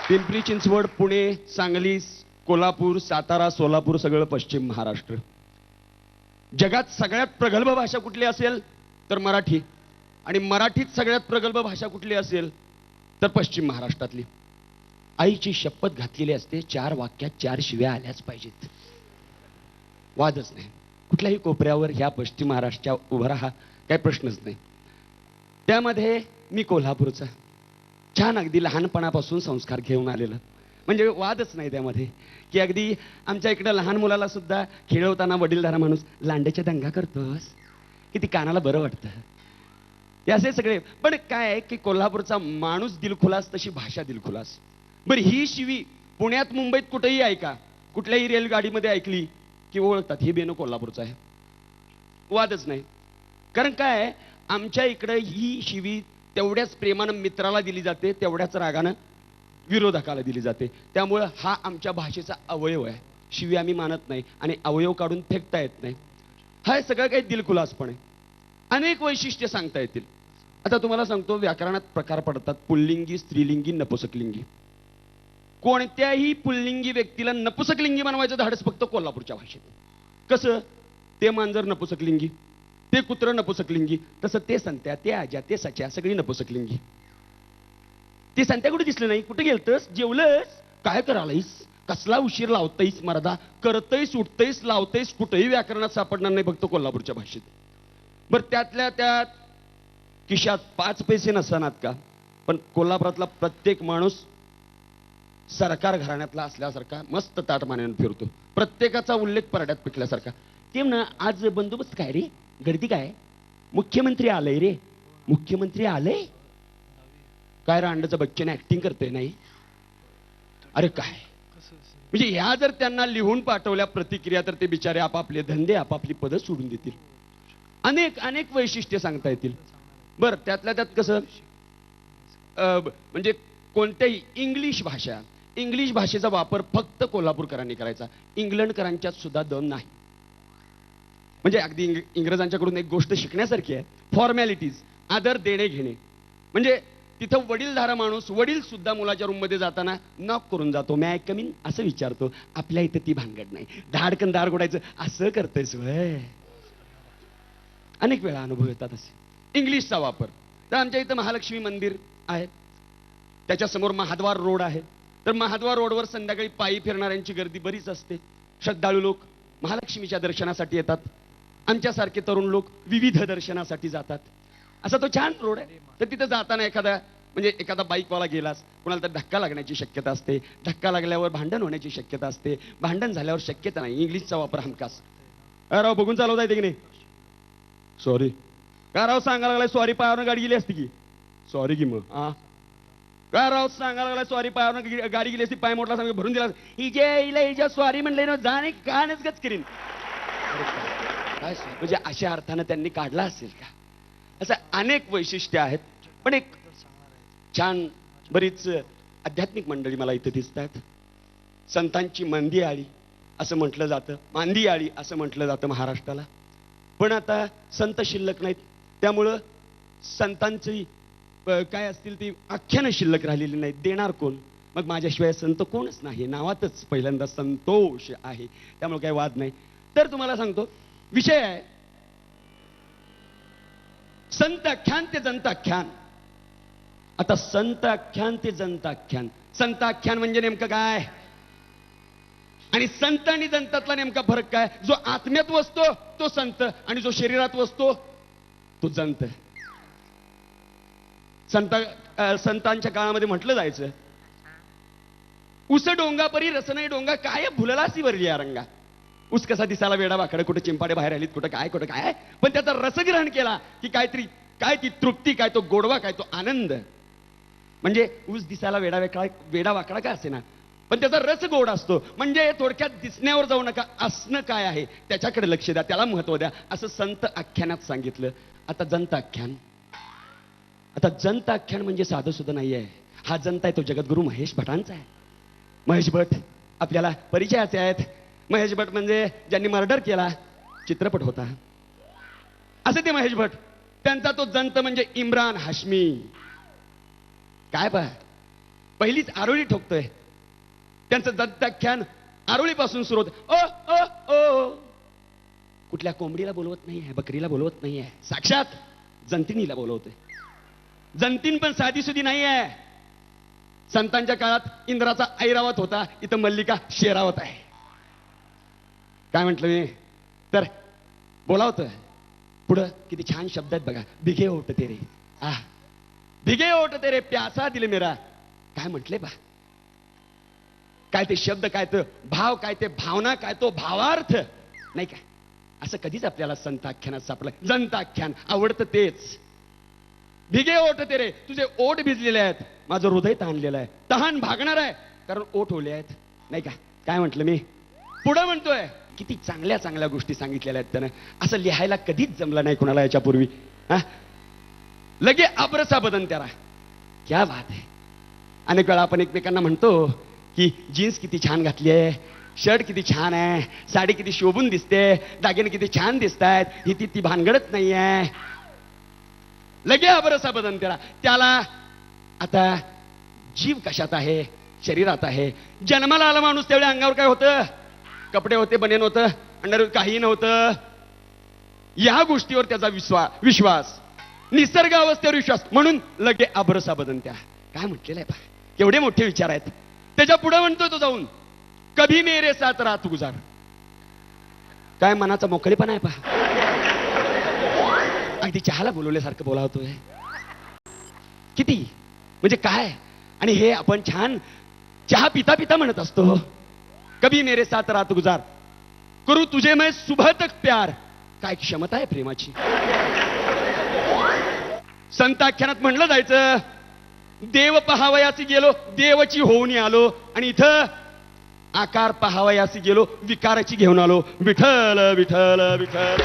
पिंपरी चिंचवड, पुणे, सांगली, कोल्हापूर, सातारा, सोलापूर सगळं पश्चिम महाराष्ट्र. जगात सगळ्यात प्रगल्भ भाषा कुठली असेल तर मराठी, आणि मराठीत सगळ्यात प्रगल्भ भाषा कुठली असेल तर पश्चिम महाराष्ट्रातली. आईची शपथ घातलेली असते, 4 वाक्यात 4 शिव्या आल्याच पाहिजेत, वादच नाही. कुठल्याही कोपऱ्यावर ह्या पश्चिम महाराष्ट्राच्या उभा राहा, काही प्रश्नच नाही. त्यामध्ये मी कोल्हापूरचा, छान अगदी लहानपणापासून संस्कार घेऊन आलेलं, म्हणजे वादच नाही त्यामध्ये. की अगदी आमच्या इकडे लहान मुलाला सुद्धा खेळवताना वडीलधारा माणूस, लांडेच्या दंगा करतोस, किती कानाला बरं वाटतं, हे असे सगळे. पण काय आहे की कोल्हापूरचा माणूस दिलखुलास, तशी भाषा दिलखुलास. बरं, ही शिवी पुण्यात मुंबईत कुठेही ऐका, कुठल्याही रेलगाडीमध्ये ऐकली की ओळखतात, हे बेनो कोल्हापूरचं आहे, वादच नाही. कारण काय आहे, आमच्या इकडे ही शिवी तेवढ्याच प्रेमानं मित्राला दिली जाते, तेवढ्याच रागानं विरोधकाला दिली जाते. त्यामुळं हा आमच्या भाषेचा अवयव आहे. शिवी आम्ही मानत नाही आणि अवयव काढून फेकता येत नाही. हा सगळं काही दिलखुलासपण आहे. अनेक वैशिष्ट्य सांगता येतील. आता तुम्हाला सांगतो, व्याकरणात प्रकार पडतात: पुल्लिंगी, स्त्रीलिंगी, नपुसकलिंगी. कोणत्याही पुल्लिंगी व्यक्तीला नपुसकलिंगी बनवायचं धाडस फक्त कोल्हापूरच्या भाषेत. कसं? ते मांजर नपुसकलिंगी, ते कुत्र नपुसकलिंगी, तसं ते संत्या, ते आज्या, ते सच्या सगळी नपुसकलिंगी. ते संत्या कुठे दिसलं नाही, कुठे गेलतस, जेवलंस, काय करायलायस, कसला उशीर लावतायस मर्दा, करतयस, उठतयस, लावतयस, कुठेही व्याकरणात सापडणार नाही, फक्त कोल्हापूरच्या भाषेत. बरं, त्यातल्या त्यात खिशात 5 पैसे नसणार का, पण कोल्हापुरातला प्रत्येक माणूस सरकार घराण्यातला असल्यासारखा मस्त ताटमान्यानं फिरतो. प्रत्येकाचा उल्लेख परड्यात पिटल्यासारखा. ते म्हणा, आज बंदोबस्त काय रे, गर्दी काय, मुख्यमंत्री आलंय रे, मुख्यमंत्री आलंय काय, रांडचं बच्चन ऍक्टिंग करतोय नाही, अरे काय. म्हणजे ह्या जर त्यांना लिहून पाठवल्या प्रतिक्रिया, तर ते बिचारे आपापले धंदे, आपापली पदं सोडून देतील. अनेक अनेक वैशिष्ट्य सांगता येतील. बरं, त्यातल्या त्यात कसं, म्हणजे कोणत्याही इंग्लिश भाषेचा वापर फक्त कोल्हापूरकरांनी करायचा. इंग्लंडकरांच्यात सुद्धा दम नाही. म्हणजे अगदी इंग्रजांच्याकडून एक गोष्ट शिकण्यासारखी आहे, फॉर्मॅलिटीज, आदर देणे घेणे. म्हणजे तिथं वडीलधारा माणूस, वडील सुद्धा मुलाच्या रूममध्ये जाताना नॉक करून जातो, मॅ कम इन असं विचारतो. आपल्या इथं ती भानगड नाही, धाडकन दार गोडायचं असं करतोयस वय. अनेक वेळा अनुभव येतात असे. इंग्लिशचा वापर, तर आमच्या इथं महालक्ष्मी मंदिर आहे, त्याच्यासमोर महाद्वार रोड आहे. तर महाद्वार रोडवर संध्याकाळी पायी फिरणाऱ्यांची गर्दी बरीच असते. श्रद्धाळू लोक महालक्ष्मीच्या दर्शनासाठी येतात. आमच्यासारखे तरुण लोक विविध दर्शनासाठी जातात. असा तो छान रोड आहे. तर तिथं जाताना एखादा बाईकवाला गेलास, कोणाला तर धक्का लागण्याची शक्यता असते, धक्का लागल्यावर भांडण होण्याची शक्यता असते, भांडण झाल्यावर शक्यता नाही. इंग्लिशचा वापर हमखास. राव बघून चालवता येते की नाही, सॉरी का राव सांगायला लागलाय, सॉरी पायावरनं गाडी गेली असती की, सॉरी की मग काय राव सांगायला लागलाय, सॉरी पायावरनं गाडी गेली असती, पाय मोठला सांग भरून दिला, हिच्या सॉरी म्हणले ना, जाणे कानच गच करीन. काय म्हणजे अशा अर्थानं त्यांनी काढला असेल का. असं अनेक वैशिष्ट्य आहेत. पण एक छान बरीच आध्यात्मिक मंडळी मला इथे दिसतात. संतांची मंदी आळी असं म्हटलं जातं, मांदी आळी असं म्हटलं जातं महाराष्ट्राला. पण आता संत शिल्लक नाहीत, त्यामुळं संतांची काय असतील ती आख्यानं शिल्लक राहिलेली नाहीत. देणार कोण मग, माझ्याशिवाय संत कोणच नाही, नावातच पहिल्यांदा संतोष आहे, त्यामुळे काही वाद नाही. तर तुम्हाला सांगतो, विषय आहे संत आख्यान ते जंताख्यान. आता संत आख्यान ते जंताख्यान. संत आख्यान म्हणजे नेमकं काय, आणि संत आणि जंतातला नेमका फरक काय. जो आत्म्यात वसतो तो संत, आणि जो शरीरात वसतो तो जंत. संतांच्या काळामध्ये म्हटलं जायचं, उस डोंगा परी रस नाही डोंगा, काय भुललासी वरली या रंगा. ऊस कसा दिसायला वेडा वाकडा, कुठे चिंपाडे बाहेर आलीत, कुठं काय, पण त्याचा रसग्रहण केला की काहीतरी, काय ती तृप्ती, काय तो गोडवा, काय तो आनंद. म्हणजे ऊस दिसायला वेडा वाकडा का असे ना, पण त्याचा रस गोड असतो. म्हणजे थोडक्यात दिसण्यावर जाऊ नका, असणं काय आहे त्याच्याकडे लक्ष द्या, त्याला महत्व द्या, असं संत आख्यानात सांगितलं. आता जंत आख्यान. आता जंत आख्यान म्हणजे साधं सुद्धा नाही आहे. हा जंत आहे तो जगद्गुरु महेश भटांचा आहे. महेश भट आपल्याला परिचयाचे आहेत. महेश भट म्हणजे ज्यांनी मर्डर केला, चित्रपट होता, असे ते महेश भट. त्यांचा तो जंत म्हणजे इम्रान हाशमी. काय पहिलीच आरोळी ठोकतोय. त्यांचं दंताख्यान आरोळीपासून सुरू होतं. ओ ओ ओ. कुठल्या कोंबडीला बोलवत नाहीये, बकरीला बोलवत नाहीये, साक्षात जंतिनीला बोलवतोय. जंतीन पण साधी सुधी नाहीये. संतांच्या काळात इंद्राचा ऐरावत होता, इथं मल्लिका शेरावत आहे. काय म्हंटल मी तर बोलावतोय. पुढं किती छान शब्द आहेत बघा. भिगे ओट तेरे, भिगे ओट तेरे प्यासा दिल मेरा. काय म्हटले बा, काय ते शब्द, काय ते भाव, काय ते भावना, काय तो भावार्थ नाही काय. असं कधीच आपल्याला संताख्यानात सापडलं. जंताख्यान आवडतं तेच. भिगे ओठ तेरे, तुझे ओठ भिजलेले आहेत, माझं हृदय ताणलेलं आहे, तहान भागणार आहे कारण ओठ ओले आहेत नाही का. काय म्हटलं मी. पुढं म्हणतोय किती चांगल्या चांगल्या गोष्टी सांगितलेल्या आहेत त्यानं. असं लिहायला कधीच जमलं नाही कोणाला याच्यापूर्वी. लगे अब्रसा बदन त्याला. क्या बात आहे. अनेक वेळा आपण एकमेकांना म्हणतो की जीन्स किती छान घातली आहे, शर्ट किती छान आहे, साडी किती शोभून दिसते, दागिने किती छान दिसत आहेत, ही ती भानगडच नाही आहे. लगे अबरसा बदन त्याला. त्याला आता जीव कशात आहे, शरीरात आहे. जन्माला आला माणूस त्यावेळी अंगावर काय होतं, कपडे होते, बनेन होतं, अंडर काही नव्हतं. या गोष्टीवर त्याचा विश्वास, निसर्ग अवस्थेवर विश्वास, म्हणून लगे अबरसा बदन त्या. काय म्हटलेलं आहे पहा, केवढे मोठे विचार आहेत. त्याच्या पुढे म्हणतोय तो जाऊन, कभी मेरे साथ रात गुजार. काय मनाचा मोकळेपणा आहे पहा. अगदी चहाला बोलवल्यासारखं बोलावतोय. किती म्हणजे काय. आणि हे आपण छान चहा पिता पिता म्हणत असतो. कभी मेरे साथ रात गुजार, करू तुझे मैं सुबह तक प्यार. काय क्षमता आहे प्रेमाची. संताख्यानात म्हणलं जायचं, देव पहावयासी गेलो, देवची होऊन आलो. आणि इथं आकार पहावयासी गेलो, विकाराची घेऊन आलो. विठ्ठल विठ्ठल विठ्ठल.